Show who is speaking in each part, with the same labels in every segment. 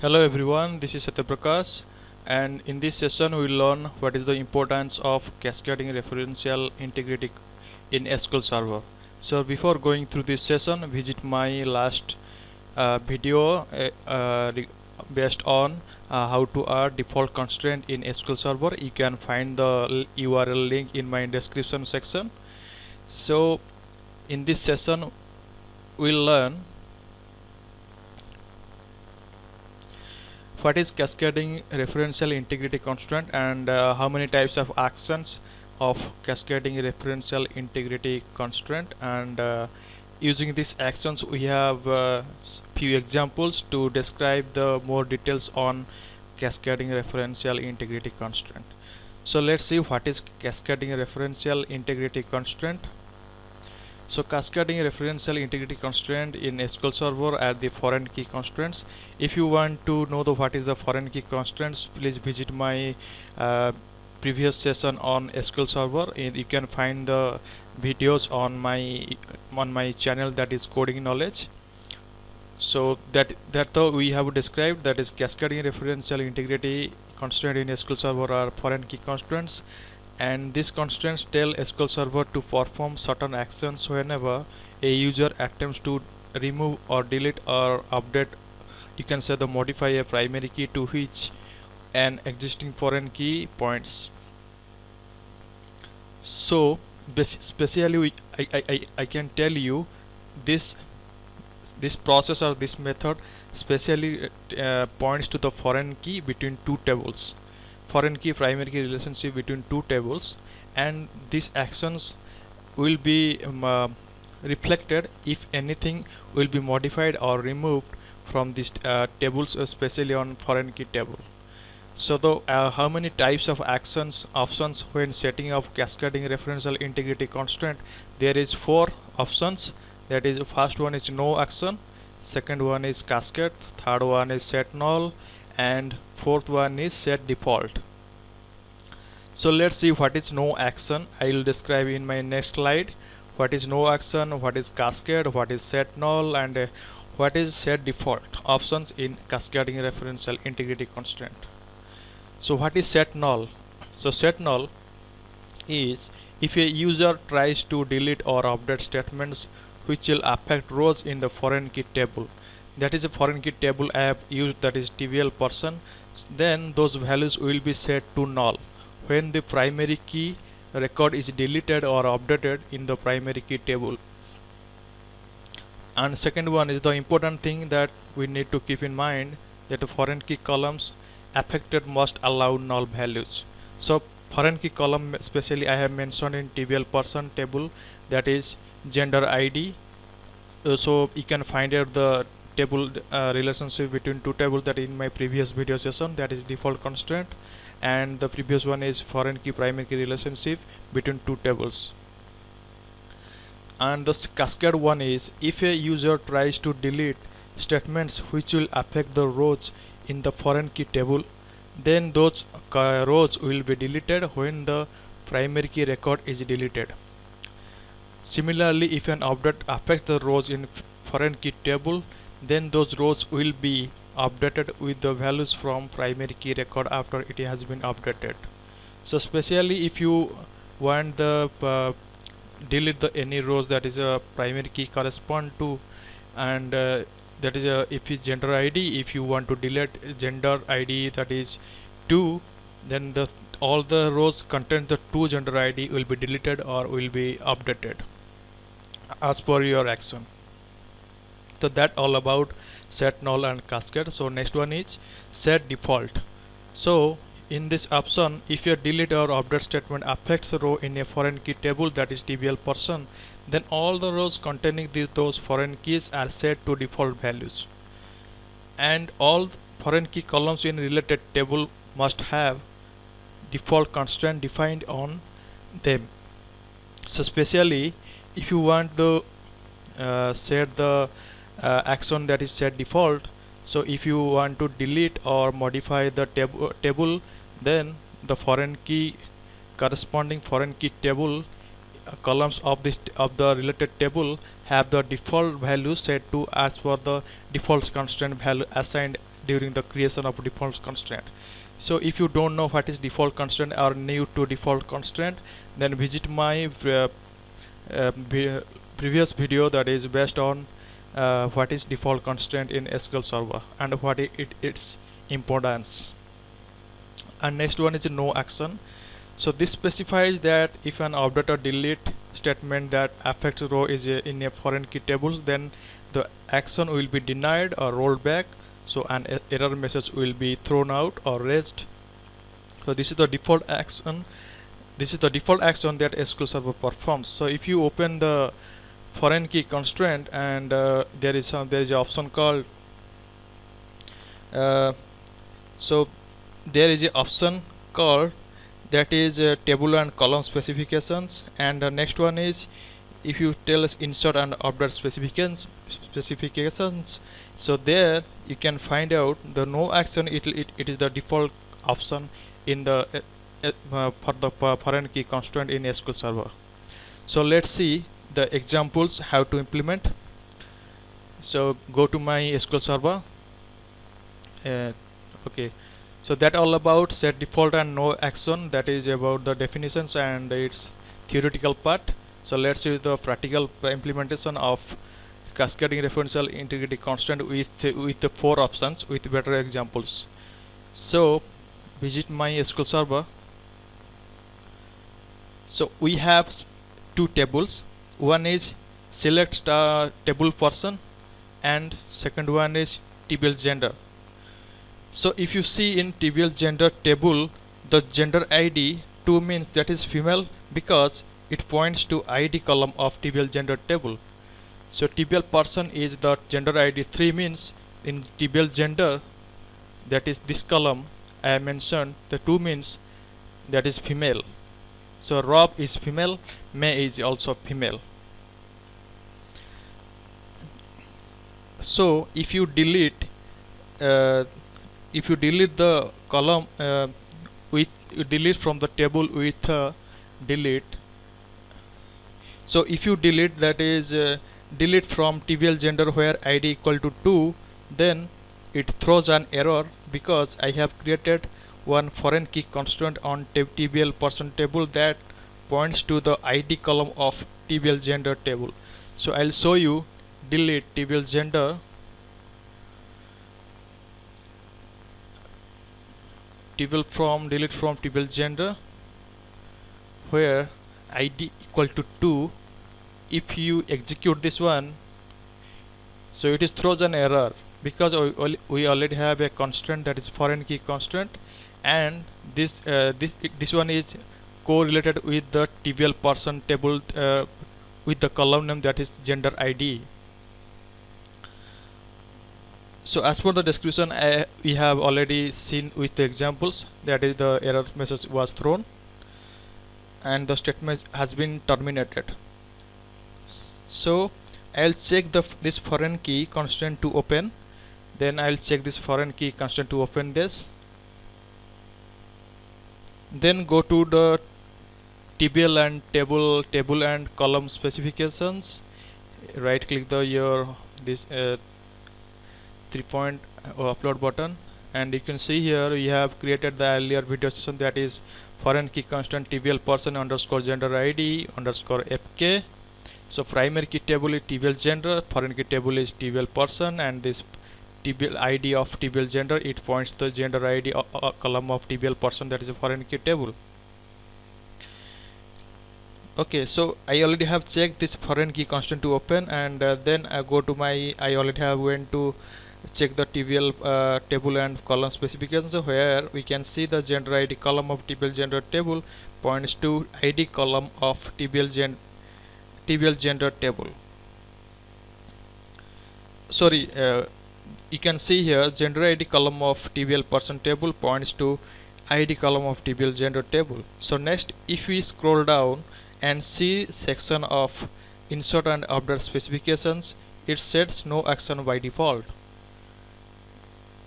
Speaker 1: Hello everyone, this is Satyaprakash, and in this session we will learn what is the importance of cascading referential integrity in SQL Server. So before going through this session, visit my last video based on how to add default constraint in SQL Server. You can find the URL link in my description section. So in this session we'll learn what is cascading referential integrity constraint and how many types of actions of cascading referential integrity constraint, and using these actions we have few examples to describe the more details on cascading referential integrity constraint. So let's see what is cascading referential integrity constraint. So cascading referential integrity constraint in SQL Server are the foreign key constraints. If you want to know what is the foreign key constraints, please visit my previous session on SQL Server. And you can find the videos on my channel, that is Coding Knowledge. So that we have described, that is cascading referential integrity constraint in SQL Server are foreign key constraints, and these constraints tell SQL Server to perform certain actions whenever a user attempts to remove or delete or update, you can say, the modify a primary key to which an existing foreign key points. So specially I can tell you this process or this method specially points to the foreign key between two tables, foreign key primary key relationship between two tables, and these actions will be reflected if anything will be modified or removed from these tables, especially on foreign key table. So how many types of options when setting up cascading referential integrity constraint? There is 4 options. That is, first one is no action, second one is cascade, third one is set null, and fourth one is set default. So let's see what is no action. I will describe in my next slide what is no action, what is cascade, what is set null, and what is set default options in cascading referential integrity constraint. So what is set null? So set null is if a user tries to delete or update statements which will affect rows in the foreign key table. That is a foreign key table I have used, that is TVL person. Then those values will be set to null when the primary key record is deleted or updated in the primary key table. And second one is the important thing that we need to keep in mind, that the foreign key columns affected must allow null values. So foreign key column especially I have mentioned in TVL person table, that is gender ID. So you can find out the table relationship between two tables that in my previous video session, that is default constraint, and the previous one is foreign key primary key relationship between two tables. And the cascade one is if a user tries to delete statements which will affect the rows in the foreign key table, then those rows will be deleted when the primary key record is deleted. Similarly, if an update affects the rows in foreign key table, then those rows will be updated with the values from primary key record after it has been updated. So especially if you want the delete the any rows that is a primary key correspond to, and that is if it's gender ID, if you want to delete gender ID that is 2, then all the rows contain the 2 gender ID will be deleted or will be updated as per your action. So that all about set null and cascade. So next one is set default. So in this option, if your delete or update statement affects a row in a foreign key table, that is TVL person, then all the rows containing those foreign keys are set to default values, and all foreign key columns in related table must have default constraint defined on them. So especially if you want to set the action that is set default, so if you want to delete or modify the table, then the foreign key corresponding foreign key table columns of the related table have the default value set to as per the default constraint value assigned during the creation of default constraint. So if you don't know what is default constraint or new to default constraint, then visit my previous video that is based on what is default constraint in SQL Server and what its importance. And next one is no action. So this specifies that if an update or delete statement that affects row is in a foreign key tables, then the action will be denied or rolled back. So an error message will be thrown out or raised. So this is the default action. This is the default action that SQL Server performs. So if you open the foreign key constraint and there is an option called so there is an option called that is table and column specifications, and the next one is if you tell us insert and update specifications. So there you can find out the no action. It is the default option in the for the foreign key constraint in SQL Server. So let's see the examples how to implement. So go to my SQL Server. Okay, so that all about set default and no action. That is about the definitions and its theoretical part. So let's see the practical implementation of cascading referential integrity constraint with the 4 options with better examples. So visit my SQL Server. So we have 2 tables. One is select table person and second one is TBL gender. So if you see in TBL gender table, the gender ID 2 means that is female because it points to ID column of TBL gender table. So TBL person is the gender ID 3 means in TBL gender, that is this column I mentioned, the 2 means that is female. So Rob is female, May is also female. So if you delete the column with delete from the table with delete. So if you delete, that is delete from TBL gender where ID equal to 2, then it throws an error because I have created one foreign key constraint on TBL person table that points to the ID column of TBL gender table. So I'll show you delete TBL gender. Delete from TBL gender where ID equal to 2. If you execute this one, so it is throws an error because we already have a constraint that is foreign key constraint, and this one is correlated with the TBL person table with the column name that is gender ID. So as per the description we have already seen with the examples, that is the error message was thrown and the statement has been terminated. So I'll check this foreign key constraint to open. Then I'll check this foreign key constraint to open this. Then go to the TBL and table and column specifications. Right click this 3-point upload button, and you can see here we have created the earlier video session, that is foreign key constraint TBL person underscore gender ID underscore FK. So primary key table is TBL gender, foreign key table is TBL person, and this TBL ID of TBL gender, it points the gender ID column of TBL person, that is a foreign key table. Okay, so I already have checked this foreign key constraint to open, and then I go to I already have went to check the TBL table and column specifications, where we can see the gender ID column of TBL gender table points to ID column of TBL gender table. Sorry, you can see here gender ID column of TBL person table points to ID column of TBL gender table. So next, if we scroll down and see section of insert and update specifications, it sets no action by default.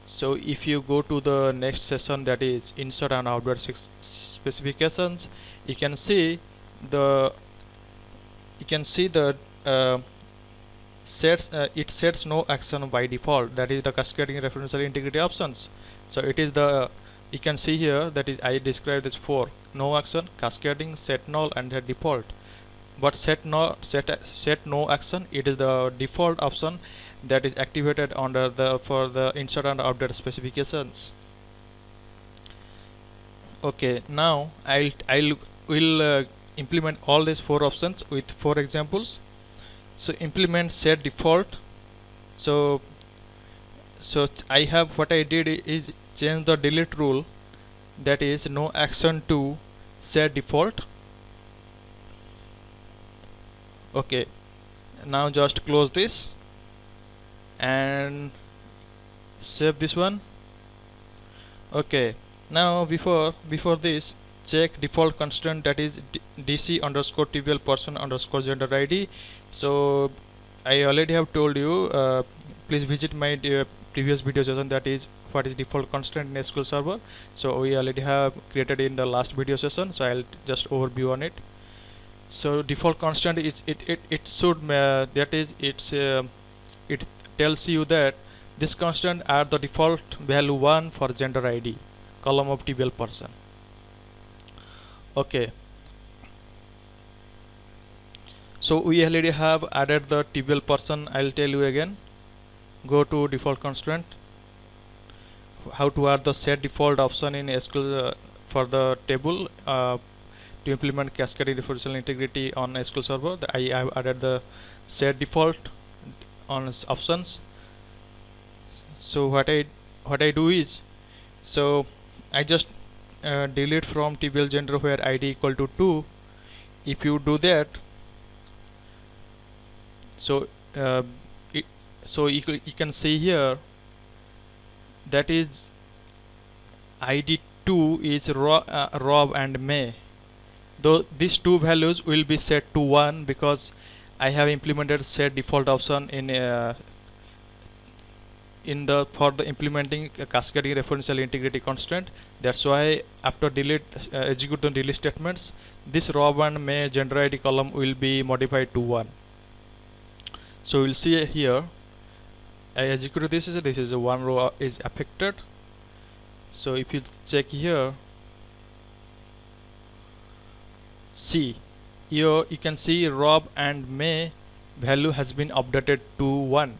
Speaker 1: So if you go to the next session, that is insert and update specifications, you can see the it sets no action by default. That is the cascading referential integrity options. So it is the, you can see here, that is I described this 4: no action, cascading, set null, and the default. But set no action, it is the default option that is activated under the for the insert and update specifications. Okay, now I will implement all these 4 options with 4 examples. So implement set default. So I have, what I did is change the delete rule, that is no action, to set default. Okay, now just close this and save this one. Okay, now before this, check default constant, that is dc underscore trivial person underscore gender id. So I already have told you, please visit my previous video session, that is what is default constant in SQL Server. So we already have created in the last video session, so I'll just overview on it. So default constant is it should that is it tells you that this constant are the default value 1 for gender id, column of trivial person. Okay, so we already have added the trivial person. I'll tell you again. Go to default constant, how to add the set default option in SQL for the table to implement cascading referential integrity on SQL Server. I have added the set default on options. So what I do is, so I just delete from trivial gender where id equal to 2. If you do that, so you can see here, that is id2 is Rob and May. Though these 2 values will be set to 1 because I have implemented set default option in the for the implementing cascading referential integrity constant. That's why after execute the delete statements, this Rob and May gender id column will be modified to 1. So we'll see here, I execute this is a 1 row is affected. So if you check here, see here, you can see Rob and May value has been updated to 1.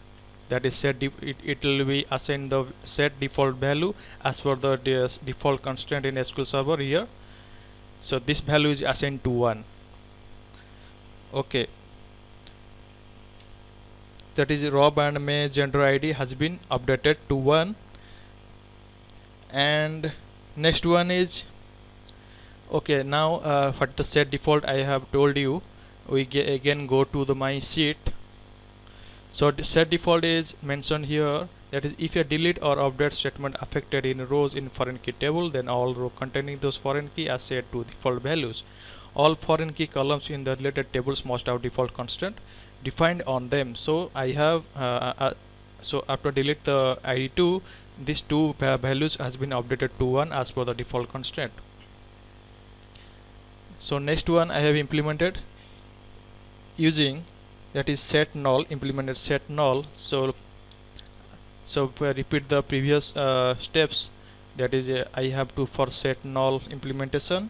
Speaker 1: That is set it will be assigned the set default value as per the default constant in SQL Server here. So this value is assigned to 1. Okay, that is Rob and May gender id has been updated to 1. And next one is, okay, now for the set default I have told you, we again go to the my sheet. So the set default is mentioned here, that is if a delete or update statement affected in rows in foreign key table, then all row containing those foreign key are set to default values. All foreign key columns in the related tables must have default constant defined on them. So I have so after delete the id2, these 2 values has been updated to 1 as per the default constant. So next one I have implemented using, that is set null, implemented set null. So repeat the previous steps, that is I have to, for set null implementation,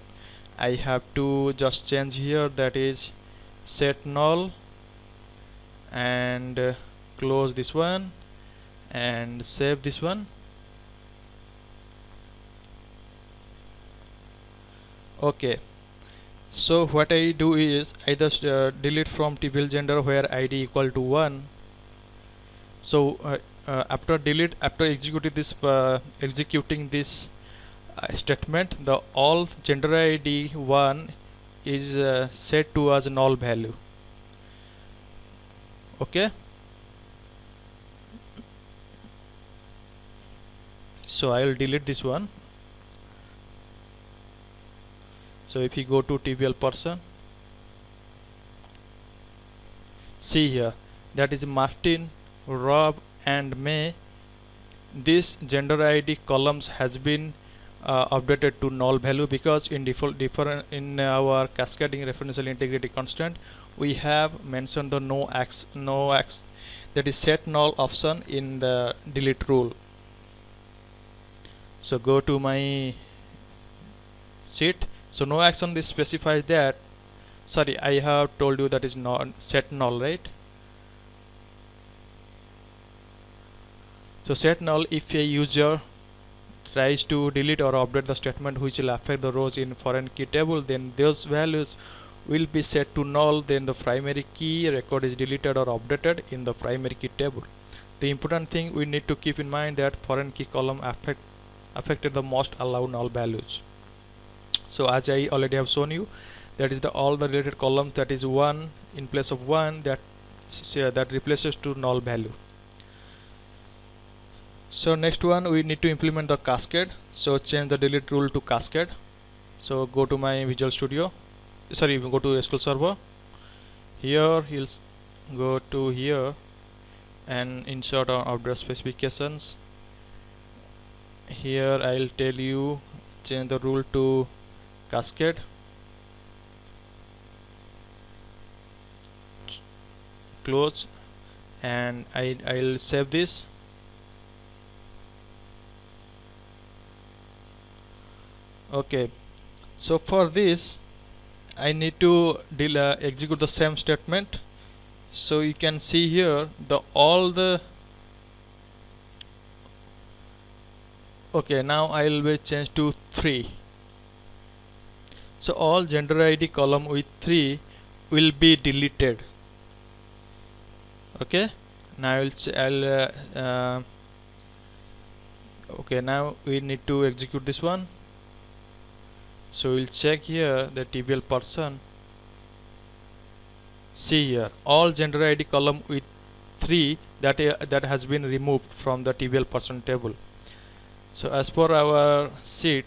Speaker 1: I have to just change here, that is set null, and close this one and save this one. Okay, so what I do is I just delete from trivial gender where id equal to 1. So after executing this statement, the all gender id 1 is set to as null value. Okay, so I will delete this one. So if you go to trivial person, see here, that is Martin, Rob and May. This gender id columns has been updated to null value because in in our cascading referential integrity constant we have mentioned the that is set null option in the delete rule. So go to my sheet. So no action, this specifies that, sorry, I have told you that is not set null, right? So set null if a user tries to delete or update the statement which will affect the rows in foreign key table, then those values will be set to null. Then the primary key record is deleted or updated in the primary key table. The important thing we need to keep in mind that foreign key column affected the most allow null values. So as I already have shown you, that is the all the related columns, that is 1 in place of 1, that replaces to null value. So next one, we need to implement the cascade. So change the delete rule to cascade. So go to my Visual Studio, sorry, go to SQL Server. Here you'll go to here and insert our update specifications. Here I'll tell you change the rule to cascade. Close, and I'll save this. Okay, so for this I need to execute the same statement. So you can see here okay, now I will change to 3. So all gender ID column with 3 will be deleted. Okay, now okay, now we need to execute this one. So we'll check here the TBL person. See here, all gender ID column with 3 that has been removed from the TBL person table. So as per our sheet,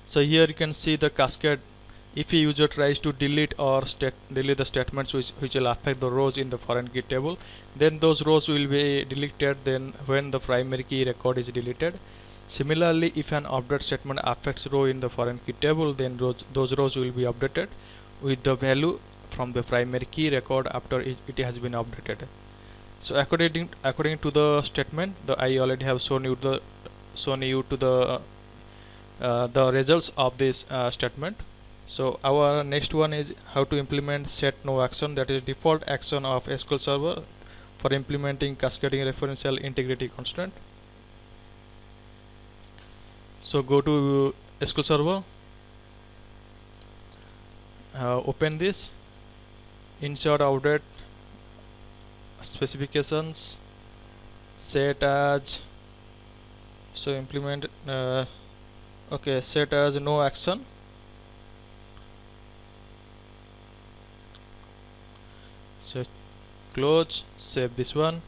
Speaker 1: so here you can see the cascade. If a user tries to delete the statements which will affect the rows in the foreign key table, then those rows will be deleted then when the primary key record is deleted. Similarly, if an update statement affects row in the foreign key table, then those rows will be updated with the value from the primary key record after it has been updated. So according to the statement, I already have shown you the results of this statement. So our next one is how to implement set no action, that is default action of SQL Server for implementing cascading referential integrity constraint. So go to SQL Server, open this, insert update specifications, set as, so implement okay, set as no action. So close, save this one.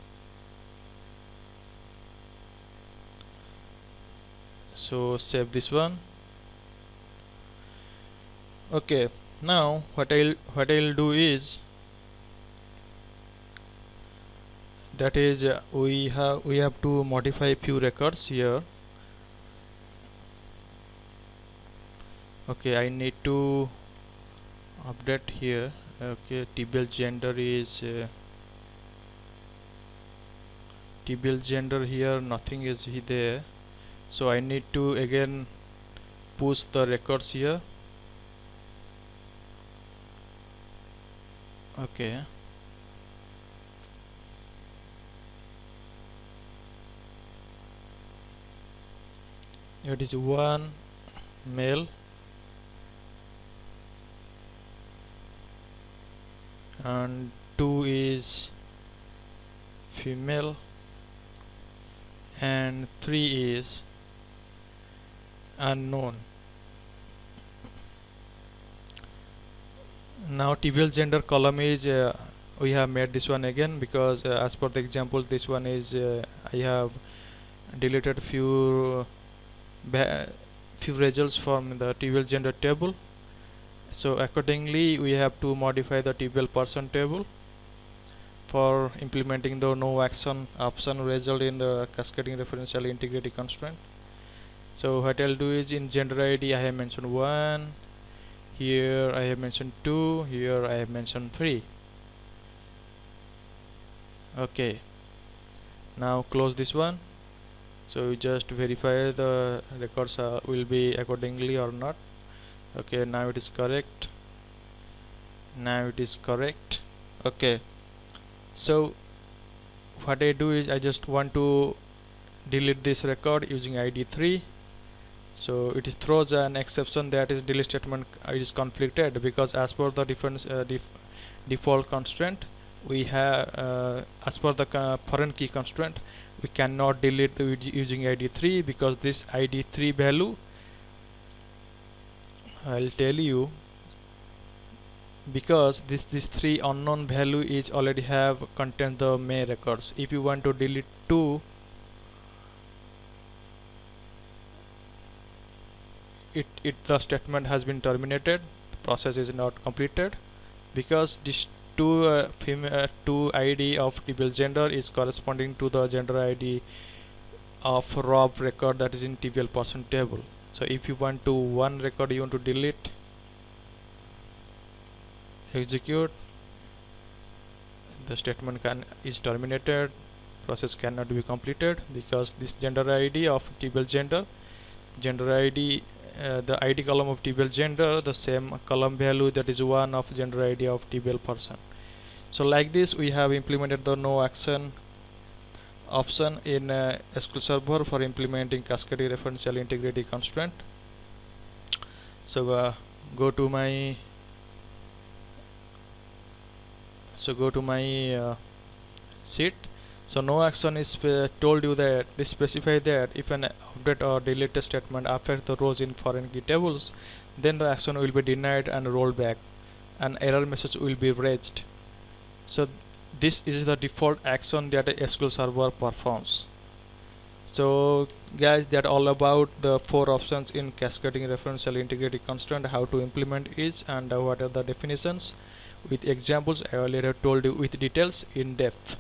Speaker 1: So save this one. Okay, now what I'll do is that is we have to modify few records here. Okay, I need to update here. Okay, TBL gender is TBL gender here, nothing is there. So I need to again push the records here. Okay, it is 1 male and 2 is female and 3 is unknown. Now TBL gender column is we have made this one again because as per the example, this one is I have deleted few results from the TBL gender table. So accordingly we have to modify the TBL person table for implementing the no action option result in the cascading referential integrity constraint. So what I'll do is in gender ID I have mentioned 1, here I have mentioned 2, here I have mentioned 3. Okay, now close this one. So you just verify the records will be accordingly or not. Okay, now it is correct. Now it is correct. Okay, so what I do is I just want to delete this record using id 3. So it is throws an exception that is delete statement is conflicted, because as per the default constraint we have, as per the foreign key constraint, we cannot delete using id 3, because this id 3 value, I'll tell you, because this 3 unknown value is already have contains the main records. If you want to delete 2, the statement has been terminated, the process is not completed, because this two id of tbl gender is corresponding to the gender id of rob record that is in tbl person table. So if you want to one record you want to delete, execute, the statement is terminated, process cannot be completed, because this gender id of tbl gender id, the id column of tbl gender, the same column value that is 1 of gender id of tbl person. So like this we have implemented the no action option in SQL Server for implementing cascading referential integrity constraint. So go to my sheet. So no action is told you that this specify that if an update or delete statement affects the rows in foreign key tables, then the action will be denied and rolled back. An error message will be raised. So this is the default action that a SQL Server performs. So guys, that all about the 4 options in cascading referential integrity constraint, how to implement each, and what are the definitions. With examples I already have told you with details in depth.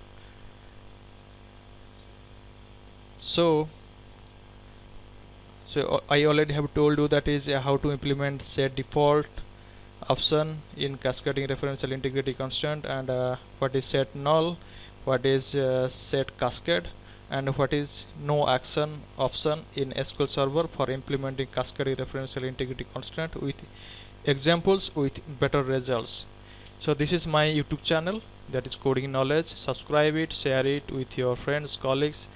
Speaker 1: So I already have told you that is how to implement set default option in cascading referential integrity constraint, and what is set null, what is set cascade, and what is no action option in SQL Server for implementing cascading referential integrity constraint with examples with better results. So this is my YouTube channel, that is Coding Knowledge. Subscribe it, share it with your friends, colleagues,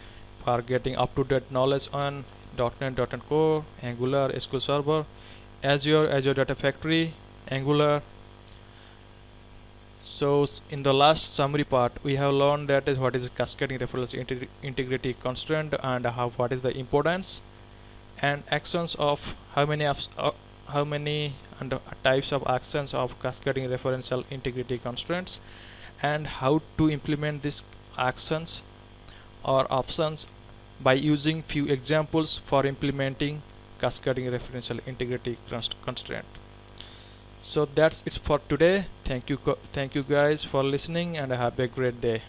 Speaker 1: for getting up-to-date knowledge on .NET, .NET Core, Angular, SQL Server, Azure Data Factory, Angular. So in the last summary part we have learned that is what is cascading referential integrity constraint, and what is the importance and actions of how many and types of actions of cascading referential integrity constraints, and how to implement these actions or options by using few examples for implementing cascading referential integrity constraint. So that's it for today. Thank you guys for listening, and have a great day.